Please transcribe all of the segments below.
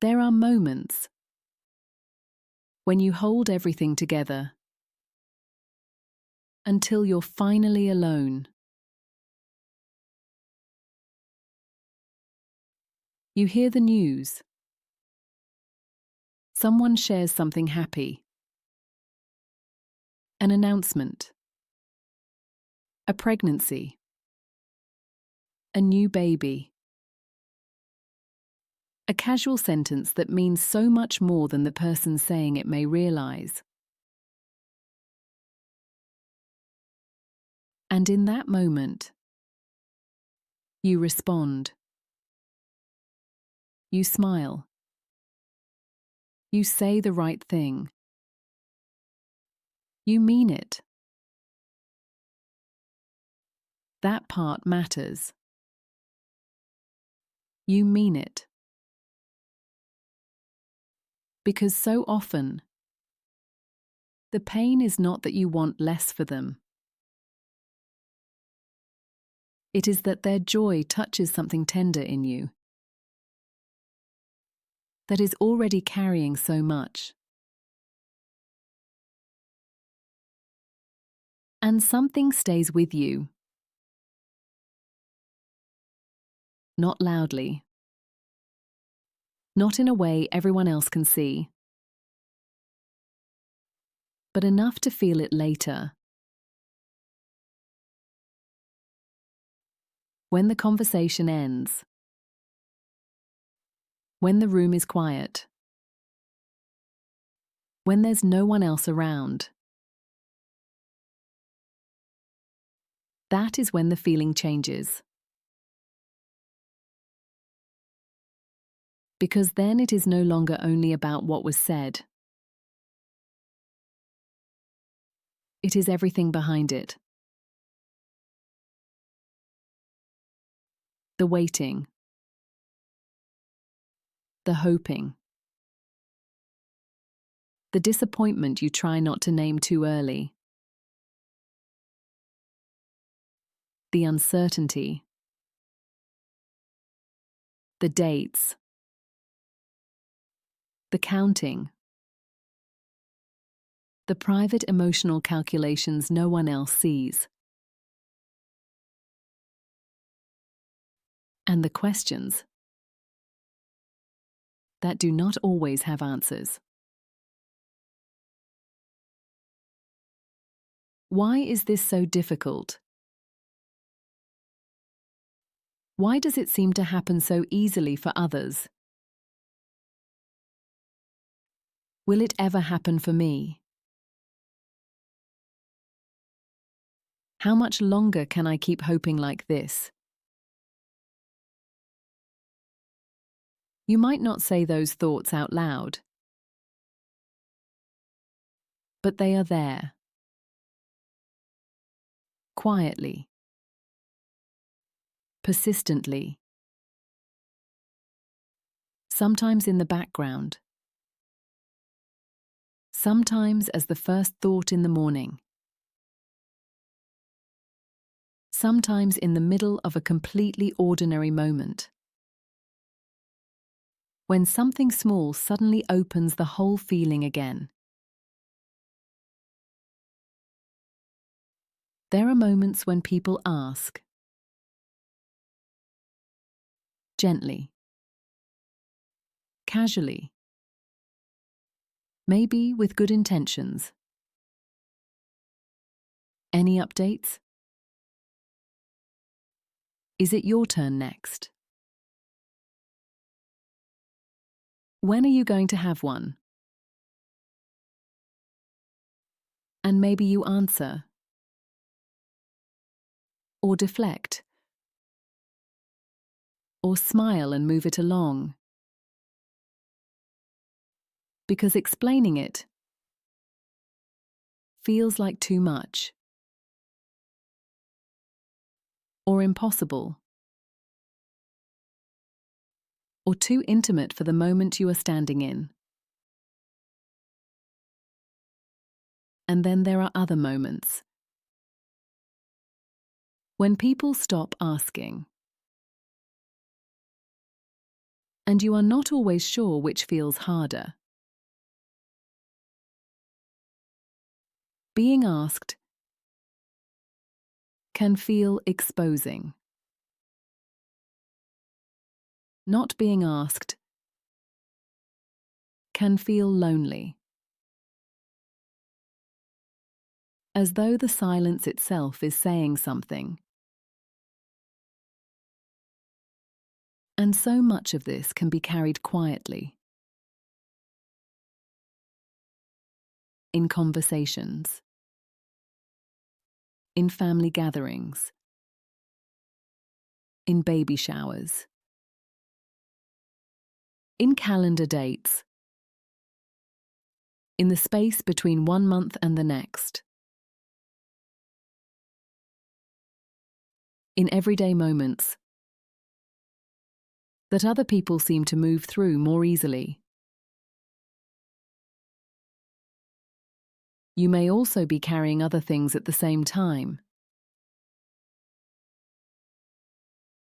There are moments when you hold everything together until you're finally alone. You hear the news. Someone shares something happy. An announcement. A pregnancy. A new baby. A casual sentence that means so much more than the person saying it may realize. And in that moment, you respond. You smile. You say the right thing. You mean it. That part matters. You mean it. Because so often, the pain is not that you want less for them. It is that their joy touches something tender in you that is already carrying so much. And something stays with you. Not loudly. Not in a way everyone else can see. But enough to feel it later. When the conversation ends. When the room is quiet. When there's no one else around. That is when the feeling changes. Because then it is no longer only about what was said. It is everything behind it. The waiting. The hoping. The disappointment you try not to name too early. The uncertainty. The dates. The counting. The private emotional calculations no one else sees. And the questions that do not always have answers. Why is this so difficult? Why does it seem to happen so easily for others? Will it ever happen for me? How much longer can I keep hoping like this? You might not say those thoughts out loud, but they are there. Quietly. Persistently. Sometimes in the background. Sometimes as the first thought in the morning. Sometimes in the middle of a completely ordinary moment. When something small suddenly opens the whole feeling again. There are moments when people ask. Gently. Casually. Maybe with good intentions. Any updates? Is it your turn next? When are you going to have one? And maybe you answer. Or deflect. Or smile and move it along. Because explaining it feels like too much. Or impossible. Or too intimate for the moment you are standing in. And then there are other moments. When people stop asking. and you are not always sure which feels harder. Being asked can feel exposing. Not being asked can feel lonely, as though the silence itself is saying something. And so much of this can be carried quietly. In conversations, in family gatherings, in baby showers, in calendar dates, in the space between 1 month and the next, in everyday moments that other people seem to move through more easily. You may also be carrying other things at the same time.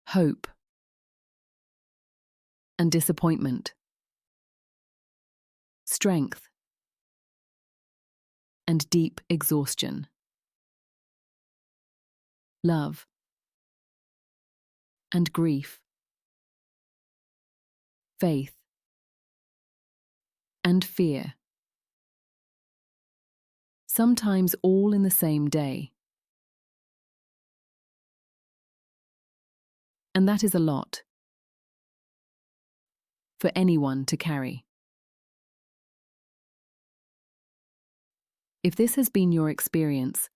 Hope and disappointment, strength and deep exhaustion, love and grief, faith and fear. Sometimes all in the same day. And that is a lot for anyone to carry. If this has been your experience,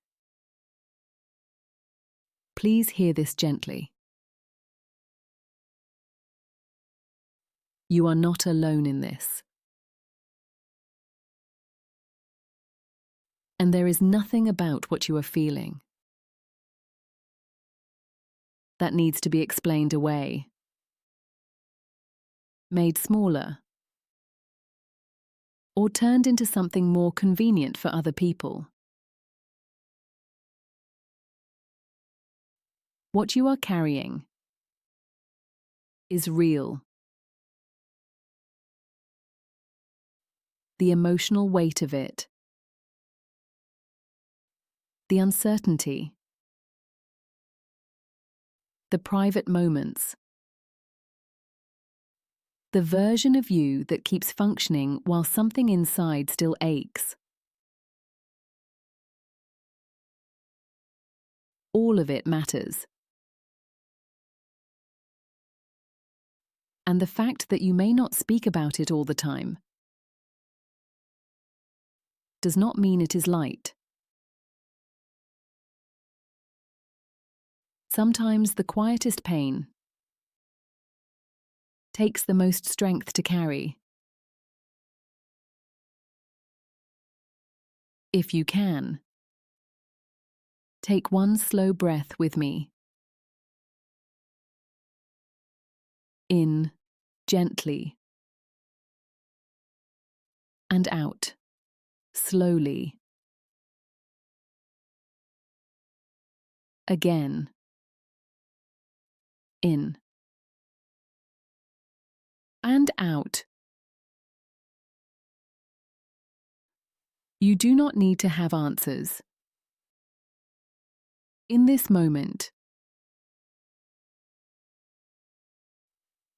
please hear this gently. You are not alone in this. And there is nothing about what you are feeling that needs to be explained away, made smaller, or turned into something more convenient for other people. What you are carrying is real. The emotional weight of it, the uncertainty, the private moments, the version of you that keeps functioning while something inside still aches. All of it matters. And the fact that you may not speak about it all the time does not mean it is light. Sometimes the quietest pain takes the most strength to carry. If you can, take one slow breath with me. In gently and out slowly. Again. In and out. You do not need to have answers. In this moment,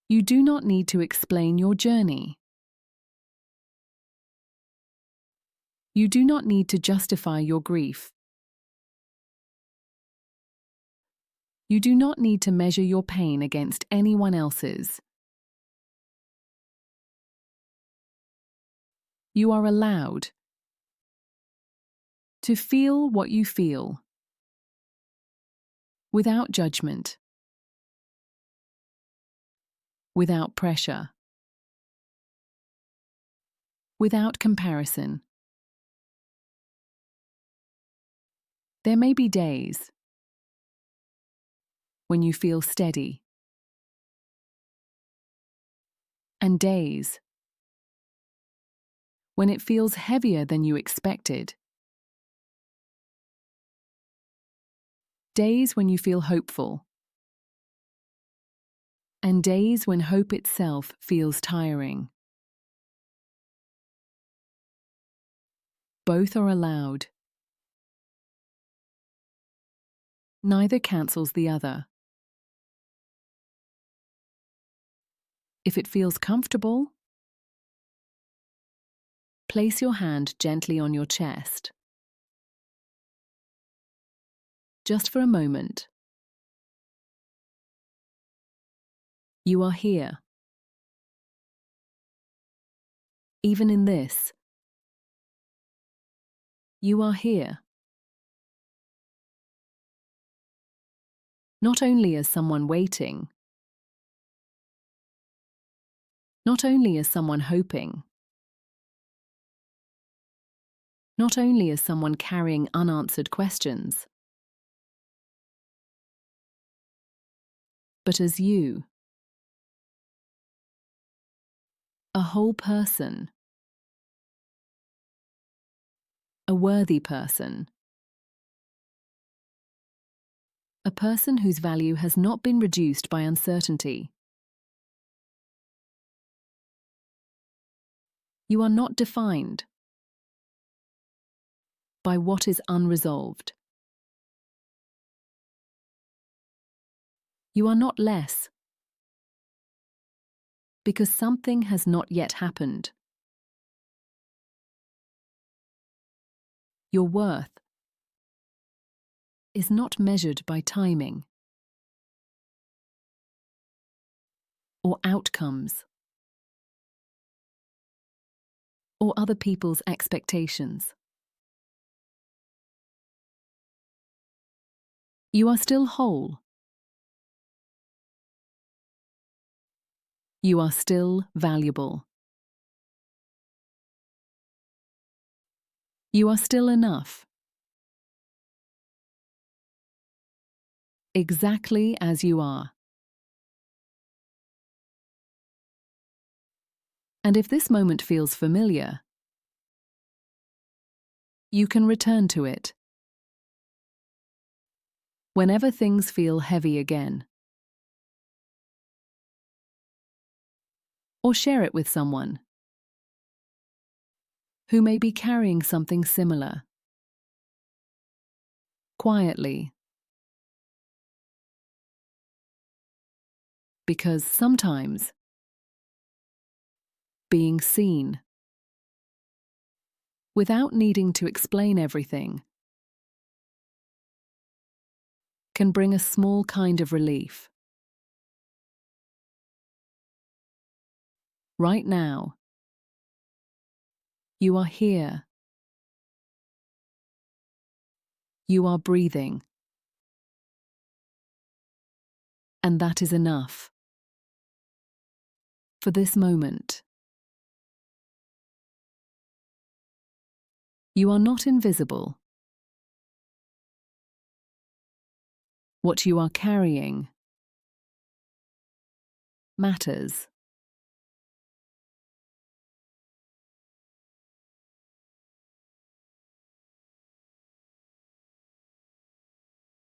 you do not need to explain your journey. You do not need to justify your grief. You do not need to measure your pain against anyone else's. You are allowed to feel what you feel without judgment, without pressure, without comparison. There may be days when you feel steady, and days when it feels heavier than you expected. Days when you feel hopeful, and days when hope itself feels tiring. Both are allowed. Neither cancels the other. If it feels comfortable, place your hand gently on your chest. Just for a moment. You are here. Even in this, you are here. Not only as someone waiting, not only as someone hoping, not only as someone carrying unanswered questions, but as you, a whole person, a worthy person, a person whose value has not been reduced by uncertainty. You are not defined by what is unresolved. You are not less because something has not yet happened. Your worth is not measured by timing or outcomes or other people's expectations. You are still whole. You are still valuable. You are still enough. Exactly as you are. And if this moment feels familiar, you can return to it. Whenever things feel heavy again. Or share it with someone who may be carrying something similar. Quietly. Because sometimes being seen without needing to explain everything can bring a small kind of relief. Right now, you are here. You are breathing. And that is enough for this moment. You are not invisible. What you are carrying matters.